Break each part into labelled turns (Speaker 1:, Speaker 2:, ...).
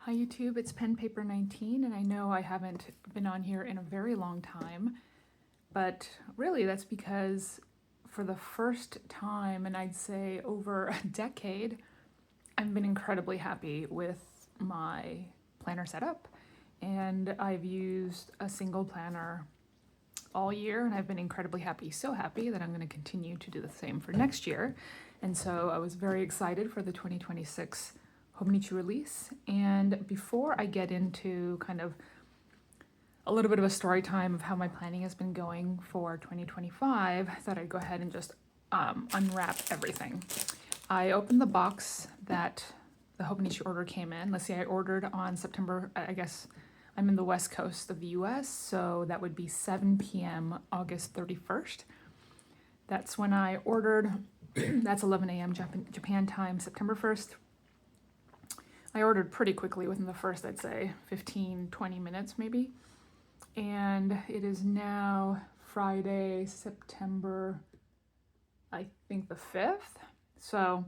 Speaker 1: Hi YouTube, it's Pen Paper 19, and I know I haven't been on here in a very long time, but really that's because for the first time, and I'd say over a decade, I've been incredibly happy with my planner setup, and I've used a single planner all year, and I've been incredibly happy, so happy that I'm going to continue to do the same for next year. And so I was very excited for the 2026 Hobonichi release. And before I get into kind of a little bit of a story time of how my planning has been going for 2025, I thought I'd go ahead and just unwrap everything. I opened the box that the Hobonichi order came in. Let's see, I ordered on September, I guess I'm in the west coast of the US, so that would be 7 p.m. August 31st. That's when I ordered. That's 11 a.m. Japan time, September 1st. I ordered pretty quickly within the first, I'd say, 15, 20 minutes maybe. And it is now Friday, September, I think the 5th. So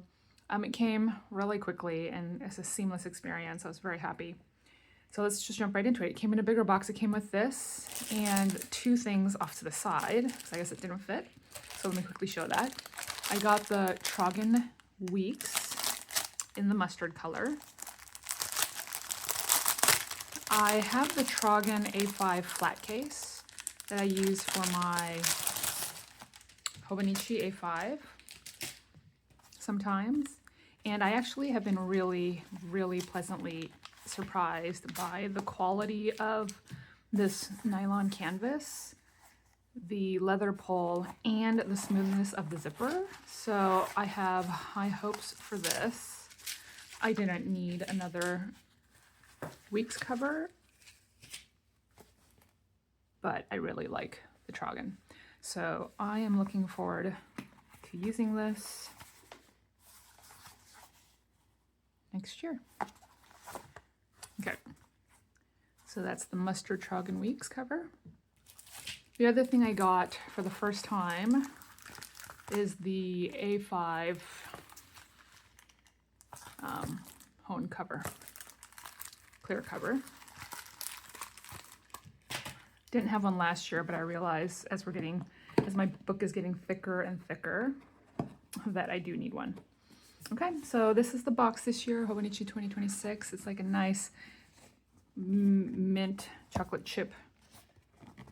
Speaker 1: it came really quickly and it's a seamless experience. I was very happy. So let's just jump right into it. It came in a bigger box. It came with this and two things off to the side, because I guess it didn't fit. So let me quickly show that. I got the Trogan Weeks in the mustard color. I have the Trogan A5 flat case that I use for my Hobonichi A5 sometimes. And I actually have been really, really pleasantly surprised by the quality of this nylon canvas, the leather pull, and the smoothness of the zipper. So I have high hopes for this. I didn't need another Weeks cover, but I really like the Trogan. So I am looking forward to using this next year. Okay, so that's the Mustard Trogan Weeks cover. The other thing I got for the first time is the A5 Hone cover, clear cover. Didn't have one last year, but I realized as my book is getting thicker and thicker that I do need one. Okay, so this is the box this year, Hobonichi 2026. It's like a nice mint chocolate chip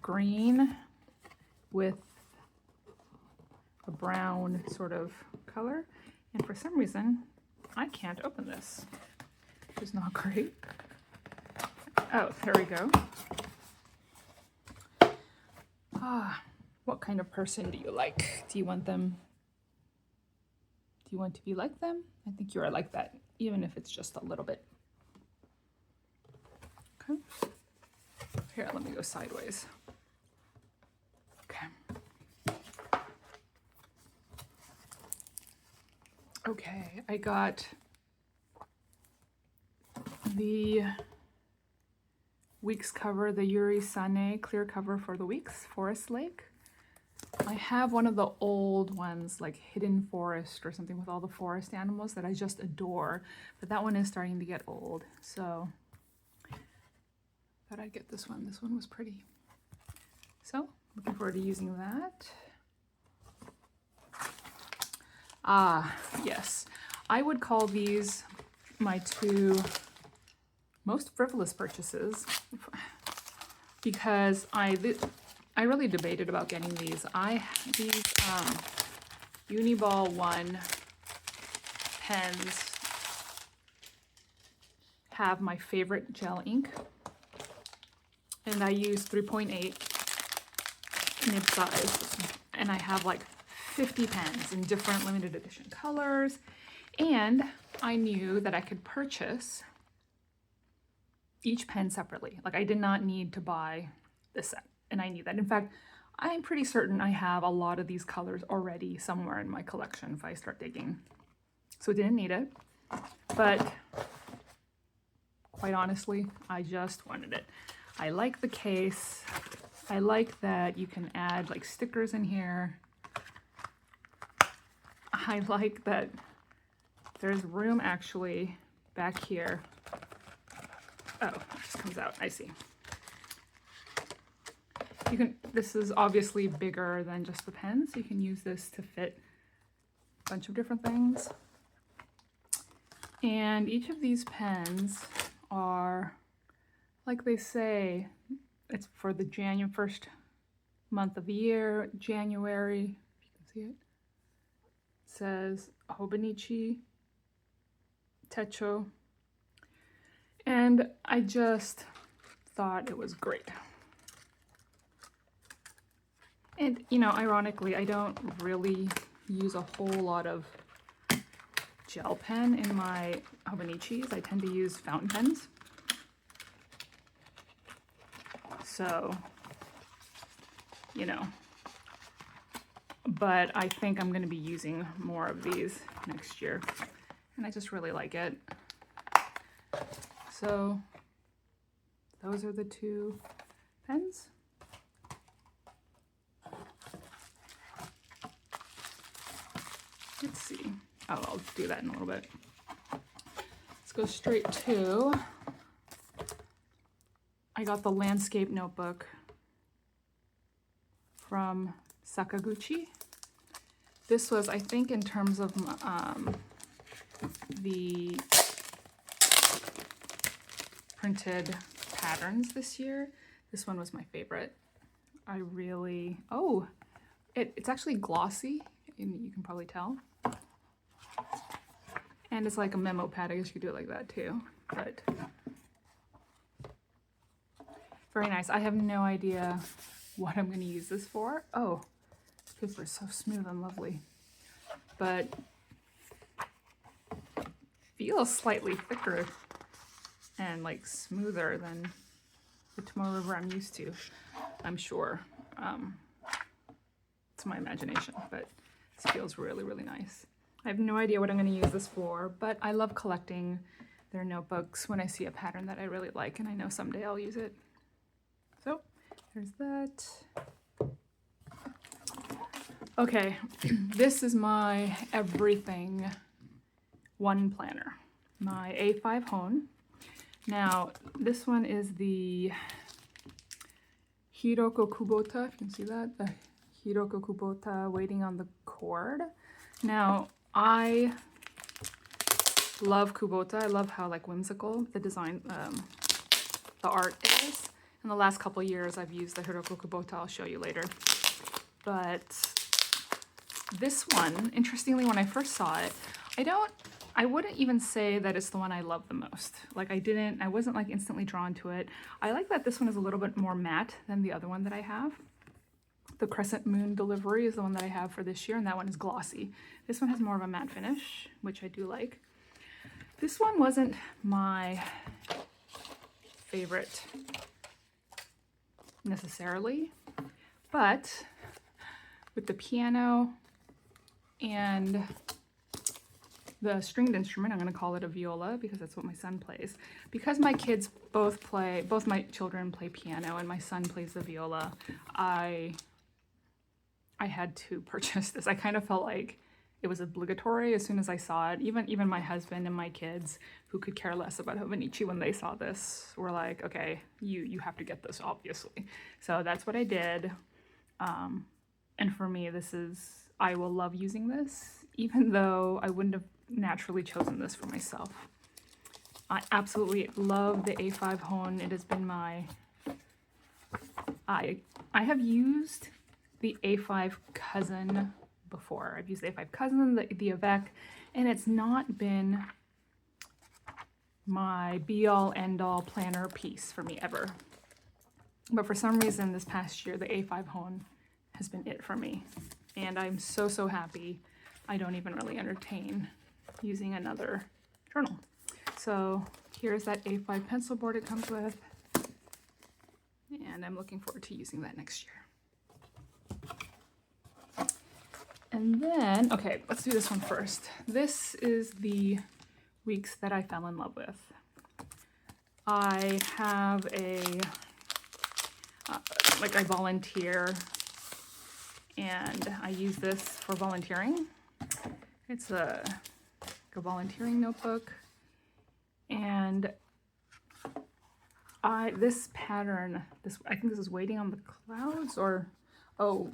Speaker 1: green with a brown sort of color. And for some reason, I can't open this, which is not great. Oh, there we go. What kind of person do you like? Do you want them? Do you want to be like them? I think you are like that, even if it's just a little bit. Okay. Here, let me go sideways. Okay. Okay, I got the Weeks cover, the Yuri Sane clear cover for the Weeks Forest Lake. I have one of the old ones, like Hidden Forest or something, with all the forest animals that I just adore, but that one is starting to get old, so thought I'd get this one. This one was pretty. So looking forward to using that. Yes, I would call these my two most frivolous purchases because I really debated about getting these. These Uniball 1 pens have my favorite gel ink, and I use 3.8 nib size, and I have like 50 pens in different limited edition colors, and I knew that I could purchase each pen separately. Like, I did not need to buy this set, and I knew that. In fact, I'm pretty certain I have a lot of these colors already somewhere in my collection if I start digging. So I didn't need it, but quite honestly, I just wanted it. I like the case. I like that you can add like stickers in here. I like that there's room actually back here Oh, it just comes out. I see. You can, this is obviously bigger than just the pen, so you can use this to fit a bunch of different things. And each of these pens are, like they say, it's for the first month of the year, January, if you can see it. It says Hobonichi, Techo, and I just thought it was great. And, you know, ironically, I don't really use a whole lot of gel pen in my Hobonichis. I tend to use fountain pens. So, you know, but I think I'm going to be using more of these next year, and I just really like it. So those are the two pens. Let's see. Oh, I'll do that in a little bit. Let's go straight to, I got the landscape notebook from Sakaguchi. This was, I think, in terms of the printed patterns this year, this one was my favorite. I really, oh, it's actually glossy, and you can probably tell. And it's like a memo pad. I guess you could do it like that too, but very nice. I have no idea what I'm going to use this for. Oh, this paper is so smooth and lovely, but feels slightly thicker and like smoother than the Tomorrow River I'm used to, I'm sure. It's my imagination, but this feels really, really nice. I have no idea what I'm going to use this for, but I love collecting their notebooks when I see a pattern that I really like, and I know someday I'll use it. So there's that. Okay, this is my everything one planner, my A5 Hone. Now, this one is the Hiroko Kubota, if you can see that, the Hiroko Kubota Waiting on the Cord. Now, I love Kubota. I love how like whimsical the design, the art is. In the last couple years, I've used the Hiroko Kubota. I'll show you later. But this one, interestingly, when I first saw it, I wouldn't even say that it's the one I love the most. Like I wasn't like instantly drawn to it. I like that this one is a little bit more matte than the other one that I have. The Crescent Moon Delivery is the one that I have for this year, and that one is glossy. This one has more of a matte finish, which I do like. This one wasn't my favorite necessarily, but with the piano and the stringed instrument, I'm going to call it a viola because that's what my son plays. Because my kids both my children play piano and my son plays the viola, I had to purchase this. I kind of felt like it was obligatory as soon as I saw it. Even my husband and my kids, who could care less about Hobonichi when they saw this, were like, okay, you have to get this, obviously. So that's what I did. And for me, I will love using this, even though I wouldn't have naturally chosen this for myself. I absolutely love the A5 Hone. It has been I have used the A5 Cousin before. I've used the A5 Cousin, the Avec, and it's not been my be-all, end-all planner piece for me ever. But for some reason this past year, the A5 Hone has been it for me. And I'm so, so happy I don't even really entertain using another journal. So here's that A5 pencil board it comes with. And I'm looking forward to using that next year. And then, okay, let's do this one first. This is the weeks that I fell in love with. I have I volunteer, and I use this for volunteering. It's a volunteering notebook, and This pattern, I think this is Waiting on the Clouds, or, oh,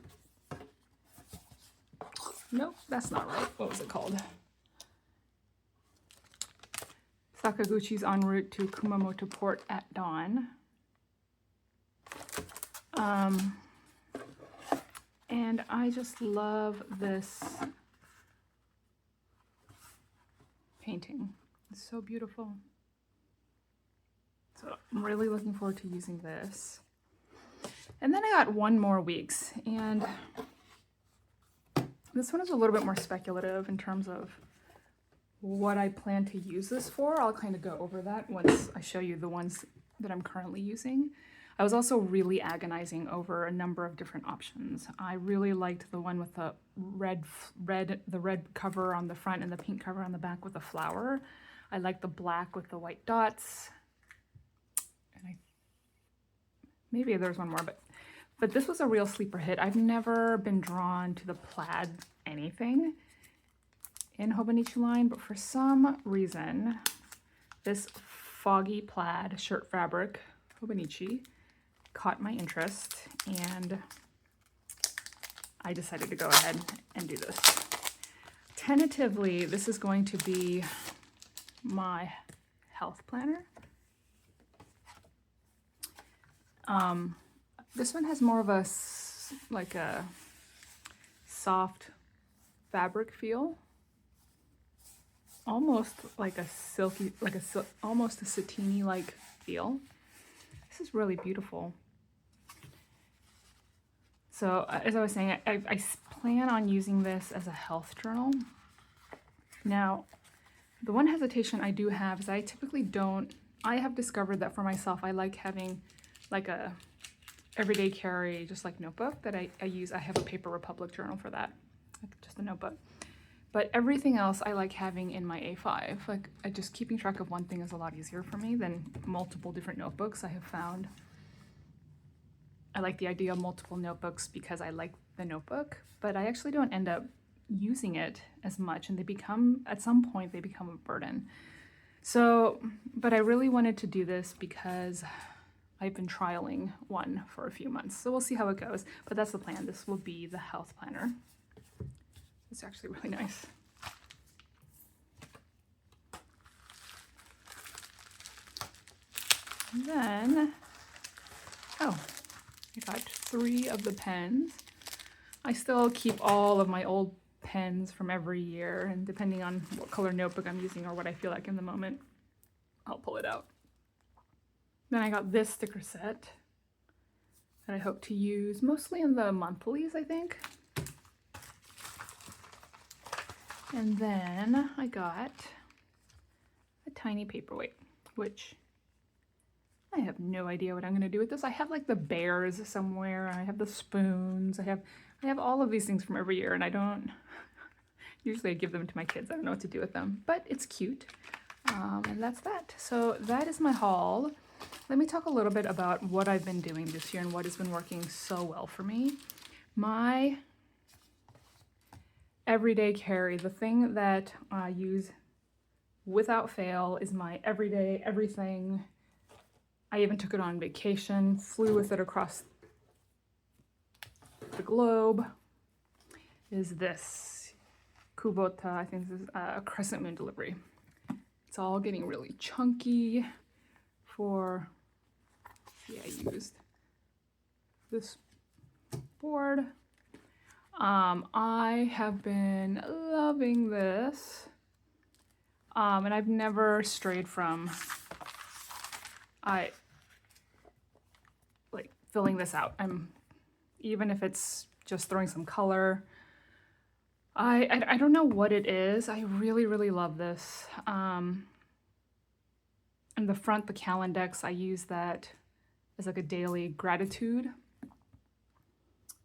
Speaker 1: no, that's not right. What was it called? Sakaguchi's En route to Kumamoto port at dawn. And I just love this painting. It's so beautiful. So I'm really looking forward to using this. And then I got one more weeks, and this one is a little bit more speculative in terms of what I plan to use this for. I'll kind of go over that once I show you the ones that I'm currently using. I was also really agonizing over a number of different options. I really liked the one with the red cover on the front and the pink cover on the back with the flower. I like the black with the white dots. And maybe there's one more, but this was a real sleeper hit. I've never been drawn to the plaid anything in Hobonichi line, but for some reason, this foggy plaid shirt fabric, Hobonichi, caught my interest, and I decided to go ahead and do this. Tentatively, this is going to be my health planner. This one has more of a soft fabric feel, almost like a silky, almost a satiny-like feel. This is really beautiful. So as I was saying, I plan on using this as a health journal. Now, the one hesitation I do have is I typically don't, I have discovered that for myself, I like having like a everyday carry, just like notebook that I use. I have a Paper Republic journal for that, just a notebook. But everything else I like having in my A5. Like, just keeping track of one thing is a lot easier for me than multiple different notebooks. I have found I like the idea of multiple notebooks because I like the notebook, but I actually don't end up using it as much, and they become, at some point, they become a burden. So, but I really wanted to do this because I've been trialing one for a few months. So we'll see how it goes, but that's the plan. This will be the health planner. It's actually really nice. And then, oh, I got 3 of the pens. I still keep all of my old pens from every year, and depending on what color notebook I'm using or what I feel like in the moment, I'll pull it out. Then I got this sticker set that I hope to use mostly in the monthlies, I think. And then I got a tiny paperweight, which I have no idea what I'm going to do with this. I have like the bears somewhere. I have the spoons. I have all of these things from every year, and I don't usually I give them to my kids. I don't know what to do with them, but it's cute. And that's that. So that is my haul. Let me talk a little bit about what I've been doing this year and what has been working so well for me. My everyday carry, the thing that I use without fail, is my everyday everything. I even took it on vacation, flew with it across the globe, is this Kubota. I think this is a crescent moon delivery. It's all getting really chunky for, see, I used this board. I have been loving this, and I've never strayed from like filling this out. Even if it's just throwing some color. I don't know what it is. I really love this. In the front, the Calendex, I use that as like a daily gratitude.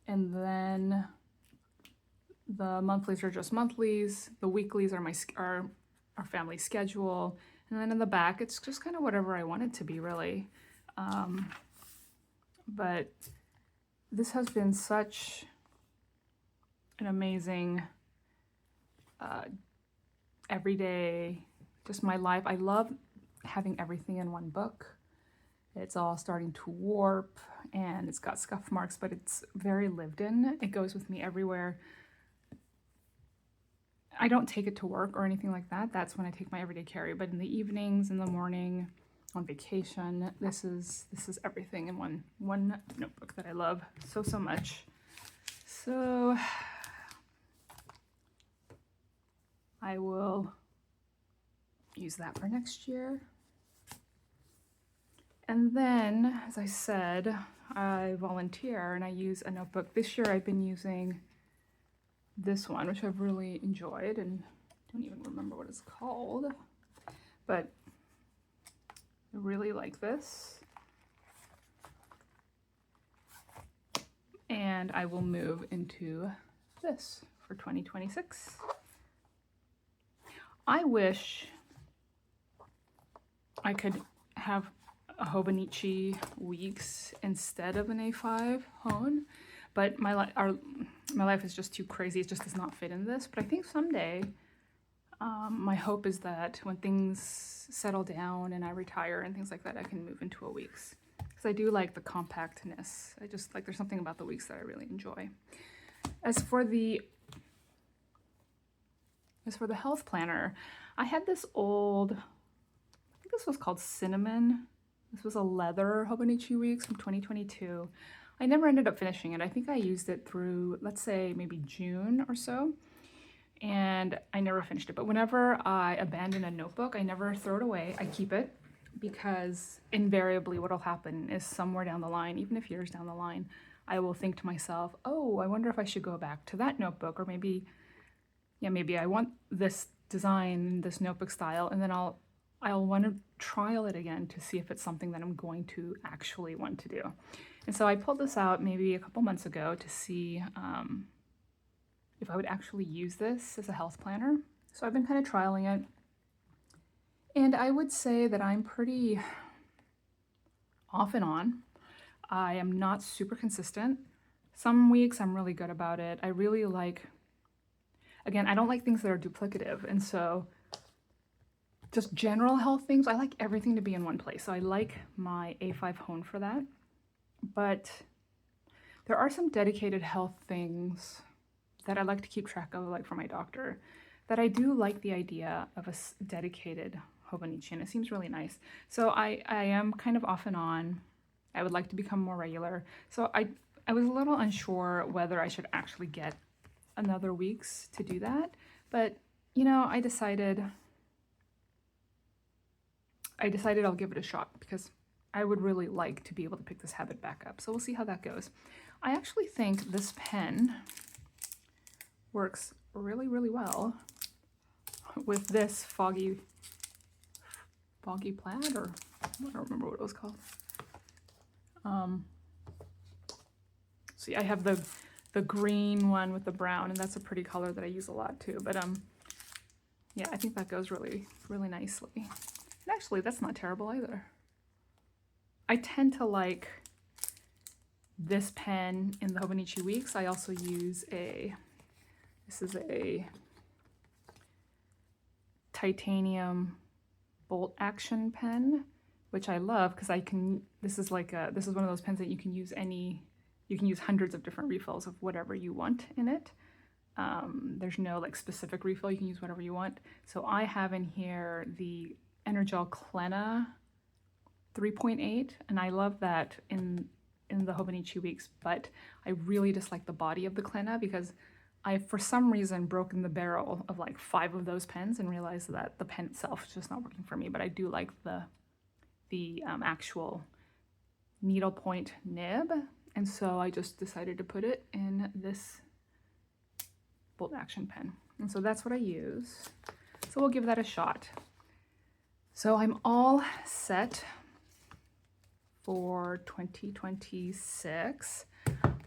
Speaker 1: And then the monthlies are just monthlies. The weeklies are our family schedule. And then in the back, it's just kind of whatever I want it to be, really. But this has been such an amazing everyday, just my life. I love having everything in one book. It's all starting to warp and it's got scuff marks, but it's very lived in. It goes with me everywhere. I don't take it to work or anything like that. That's when I take my everyday carry. But in the evenings, in the morning, on vacation, this is everything in one notebook that I love so much. So I will use that for next year. And then, as I said, I volunteer and I use a notebook. This year I've been using this one, which I've really enjoyed, and don't even remember what it's called, but I really like this. And I will move into this for 2026. I wish I could have a Hobonichi weeks instead of an A5 hone, but my life is just too crazy. It just does not fit in this. But I think someday, my hope is that when things settle down and I retire and things like that, I can move into a weeks. Because I do like the compactness. I just like, there's something about the weeks that I really enjoy. As for the health planner, I had this old, I think this was called Cinnamon. This was a leather Hobonichi Weeks from 2022. I never ended up finishing it. I think I used it through, let's say, maybe June or so, and I never finished it. But whenever I abandon a notebook, I never throw it away. I keep it, because invariably what will happen is somewhere down the line, even if years down the line, I will think to myself, oh, I wonder if I should go back to that notebook, or maybe, yeah, maybe I want this design, this notebook style, and then I'll want to trial it again to see if it's something that I'm going to actually want to do. And so I pulled this out maybe a couple months ago to see if I would actually use this as a health planner. So I've been kind of trialing it. And I would say that I'm pretty off and on. I am not super consistent. Some weeks I'm really good about it. I really like, again, I don't like things that are duplicative. And so just general health things, I like everything to be in one place. So I like my A5 hone for that. But there are some dedicated health things that I like to keep track of, like for my doctor, that I do like the idea of a dedicated Hobonichi, and it seems really nice. So I am kind of off and on. I would like to become more regular. So I was a little unsure whether I should actually get another weeks to do that. But, you know, I decided I'll give it a shot, because I would really like to be able to pick this habit back up. So we'll see how that goes. I actually think this pen works really, really well with this foggy plaid, or I don't remember what it was called. See, I have the green one with the brown, and that's a pretty color that I use a lot too. But yeah, I think that goes really, really nicely. And actually, that's not terrible either. I tend to like this pen in the Hobonichi Weeks. I also use this is a titanium bolt action pen, which I love because this is one of those pens that you can use hundreds of different refills of whatever you want in it. There's no like specific refill, you can use whatever you want. So I have in here the Energel Klena 3.8, and I love that in the Hobonichi Weeks, but I really dislike the body of the Klena because I, for some reason, broken the barrel of like 5 of those pens and realized that the pen itself is just not working for me. But I do like the actual needlepoint nib, and so I just decided to put it in this bolt action pen, and so that's what I use. So we'll give that a shot. So I'm all set for 2026.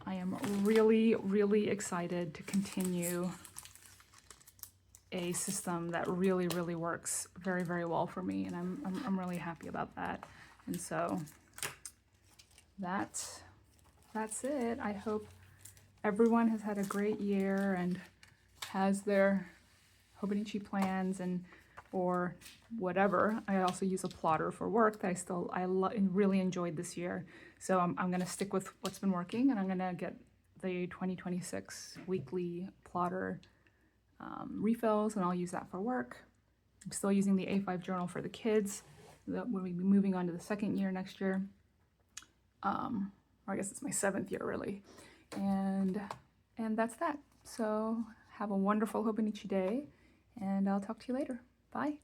Speaker 1: I am really, really excited to continue a system that really, really works very, very well for me, and I'm really happy about that. And so that's it. I hope everyone has had a great year and has their Hobonichi plans, and or whatever. I also use a plotter for work that I really enjoyed this year. So I'm going to stick with what's been working, and I'm going to get the 2026 weekly plotter refills, and I'll use that for work. I'm still using the A5 journal for the kids. That we'll be moving on to the second year next year. Or I guess it's my 7th year really. And that's that. So have a wonderful Hobonichi day, and I'll talk to you later. Bye.